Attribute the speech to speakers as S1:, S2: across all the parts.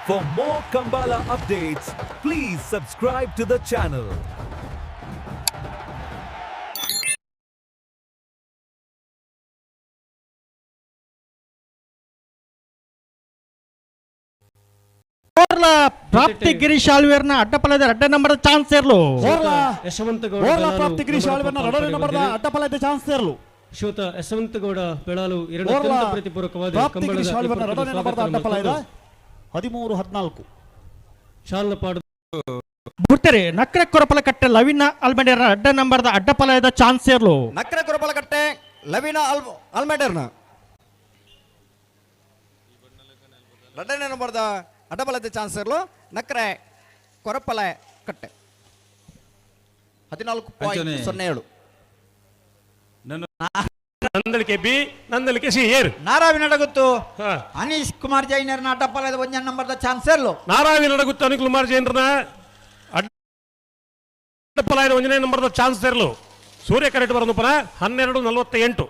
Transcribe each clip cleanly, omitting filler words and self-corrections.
S1: For more Kambala updates, please subscribe to the channel.
S2: ಓರ್ಲ ಪ್ರಾಪ್ತಿ ಗಿರೀಶ್ ಆಳ್ವೇರ್ನ ಅಡ್ಡಪಲದ ಅಡ್ಡ number chance ಇರ್ಲು
S3: ಓರ್ಲ ಪ್ರಾಪ್ತಿ ಗಿರೀಶ್ ಆಳ್ವೇರ್ನ ಎರಡನೇ ನಂಬರ್ದ ಅಡ್ಡಪಲದ ಚಾನ್ಸ್ ಇರ್ಲು
S4: ಶ್ರೋತ ಯಶವಂತಗೌಡ ಬೆಳಾಲು ಎರಡು ಅತ್ಯಂತ ಪ್ರೀತಿಪೂರ್ವಕವಾದ
S3: ಪ್ರಾಪ್ತಿ ಗಿರೀಶ್ ಆಳ್ವೇರ್ನ ಎರಡನೇ ನಂಬರ್ದ ಅಡ್ಡಪಲದ 13-14
S4: ಶಾಲ್ನ ಪಾಡು
S2: ಬಿಡ್ತಾರೆ ನಕ್ರೆ ಕೊರಪಲ ಕಟ್ಟೆ ಲವಿನ ಅಲ್ಮೆಡರ್ನ ಅಡ್ಡ ನಂಬರ್ದ ಅಡ್ಡಪಲದ ಚಾನ್ಸ್ ಇರ್ಲು
S5: ನಕ್ರೆ ಕುರಬಲ ಕಟ್ಟೆ ಲವಿನ ಅಲ್ಮೆಡರ್ನ ಎರಡನೇ ನಂಬರ್ದ ಅಡ್ಡಬಲದ ಚಾನ್ಸ್ ಇರಲು ನಕ್ರೆ ಕೊರಪಲ ಕಟ್ಟೆ 14.07
S6: ನಂದಳಿಕೆ ಬಿ ನಂದಳಿಕೆ ಸಿ ಏರ್
S5: ನಾರಾವಿ ನಡಗುತ್ತು ಅನೀಶ್ ಕುಮಾರ್ ಜೈನರ್ನ ಅಡ್ಡಪಲದ 1 ನಂಬರ್ದ ಚಾನ್ಸ್ ಇರಲು
S6: ನಾರಾವಿ ನಡಗುತ್ತು ಅನಿಲ್ ಕುಮಾರ್ ಜೈನ್ರನ ಅಡ್ಡಪಲಾಯದ 1ನೇ ನಂಬರ್ದ ಚಾನ್ಸ್ ಇರಲು ಸೂರ್ಯ ಕರೆಕ್ಟ್ ಬರೋದು ಪರ 12:48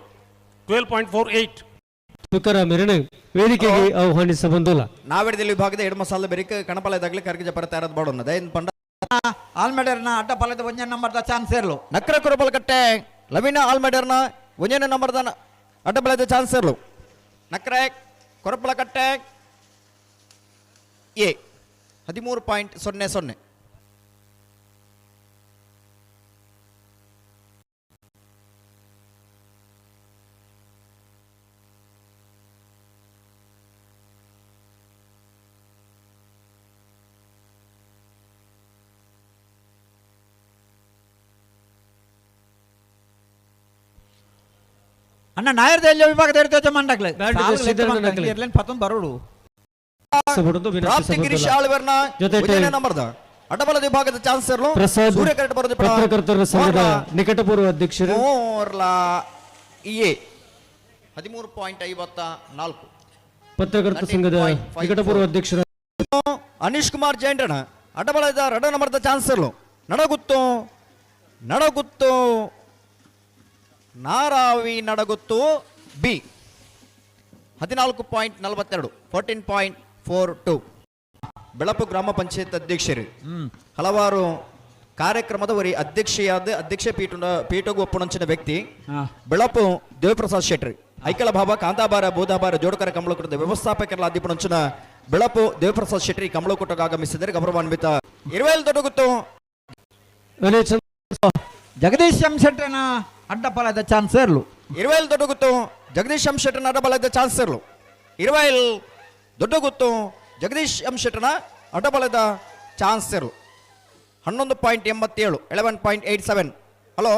S6: 12.48
S4: ತುಕರ ಮೆರಣ ವೇದಿಕೆಗೆ ಆಹ್ವಾನಿಸ ಬಂದಿಲ್ಲ
S5: ನಾವಿಡದಲ್ಲಿ ವಿಭಾಗದ ಎಡ ಮಸಾಲ ಬೆರಿಕ ಕಣಪಲದಾಗಲಿ ಕರ್ಗಿಜ ಪರ ತಯಾರದ್ ಬಾಡೋಣ ದೈನ್ ಪಂಡ ಆಲ್ಮೆಡರ್ನ ಅಡ್ಡಪಲದ 1 ನಂಬರ್ದ ಚಾನ್ಸ್ ಇರಲು ನಕ್ರೆ ಕುರಬಲ ಕಟ್ಟೆ ಲವಿನ ಆಲ್ಮೆಡರ್ನ 1ನೇ ನಂಬರ್ದ ಅಡ್ಡಬಲದ ಚಾನ್ಸ್ ಇರಲು ನಕ್ರೆ ಕೊರಪಲ ಕಟ್ಟೆ ಎ 13.00 ಅಣ್ಣ ನಾಯರ್ದಲ್ಲಿ ವಿಭಾಗದ ಇರ್ತೇವೆ ಮಂಡಕ್ಲೆ ಇರ್ಲೇನ್ ಪತ್ತೊಂದು ಬರೋಡು ಪ್ರಾಪ್ತಿ ಗಿರೀಶ್ ಆಳ್ವೇರ್ನ 1ನೇ ನಂಬರ್ದ ಅಡ್ಡಬಲದ ವಿಭಾಗದ ಚಾನ್ಸ್ ಇರಲು ಸೂರ್ಯ ಕರೆಕ್ಟ್ ಬರೋದು
S4: ಪತ್ರಕರ್ತರ ಸಂಘದ ನಿಕಟಪೂರ್ವ ಅಧ್ಯಕ್ಷರು
S5: ಓರ್ಲಾ ಎ 13.54
S4: ಪತ್ರಕರ್ತರ ಸಂಘದ ನಿಕಟಪೂರ್ವ ಅಧ್ಯಕ್ಷರು
S5: ಅನೀಶ್ ಕುಮಾರ್ ಜೈನ್ರನ ಅಡ್ಡಬಲದ 2 ನಂಬರ್ದ ಚಾನ್ಸ್ ಇರಲು ನಡಗುತ್ತು ನಾರಾವಿ ನಡಗುತ್ತು ಬಿ 14.42 14.42 ಬೆಳಪು ಗ್ರಾಮ ಪಂಚಾಯತ್ ಅಧ್ಯಕ್ಷರು ಹಲವಾರು ಕಾರ್ಯಕ್ರಮದ ವರಿ ಅಧ್ಯಕ್ಷ ಪೀಠಗೂ ಒಪ್ಪುಣಂಚಿನ ವ್ಯಕ್ತಿ ಬೆಳಪು ದೇವಪ್ರಸಾದ್ ಶೆಟ್ಟಿ ಐಕಳ ಭಾವ ಕಾಂತಾಬಾರ ಬೋಧಾಬಾರ ಜೋಡಕರ ಕಮಲಕುಟದ ವ್ಯವಸ್ಥಾಪಕರ ಅಧಿಪಣಂಚಿನ ಬೆಳಪು ದೇವಪ್ರಸಾದ್ ಶೆಟ್ಟಿ ಕಮಲಕುಟಕ್ಕೆ ಆಗಮಿಸಿದರೆ ಗೌರವಾನ್ವಿತ ಇರುವೆಲ್ ದೊಡ್ಡಗುತ್ತು ಜಗದೀಶ್ ಶೆಟ್ಟರ್ನ ಅಡ್ಡಪಲದ ಚಾನ್ಸ್ ಇರಲು ಇರುವೆಲ್ ದೊಡ್ಡಗುತ್ತು ಜಗದೀಶ್ ಶೆಟ್ಟರ್ನ ಅಡ್ಡಬಲದ ಚಾನ್ಸ್ ಇರಲು ಇರುವೆಲ್ ದೊಡ್ಡಗುತ್ತು ಜಗದೀಶ್ ಶೆಟ್ಟರ್ನ ಅಡ್ಡಬಲದ ಚಾನ್ಸ್ ಇರಲು 11.87 11.87 ಹಲೋ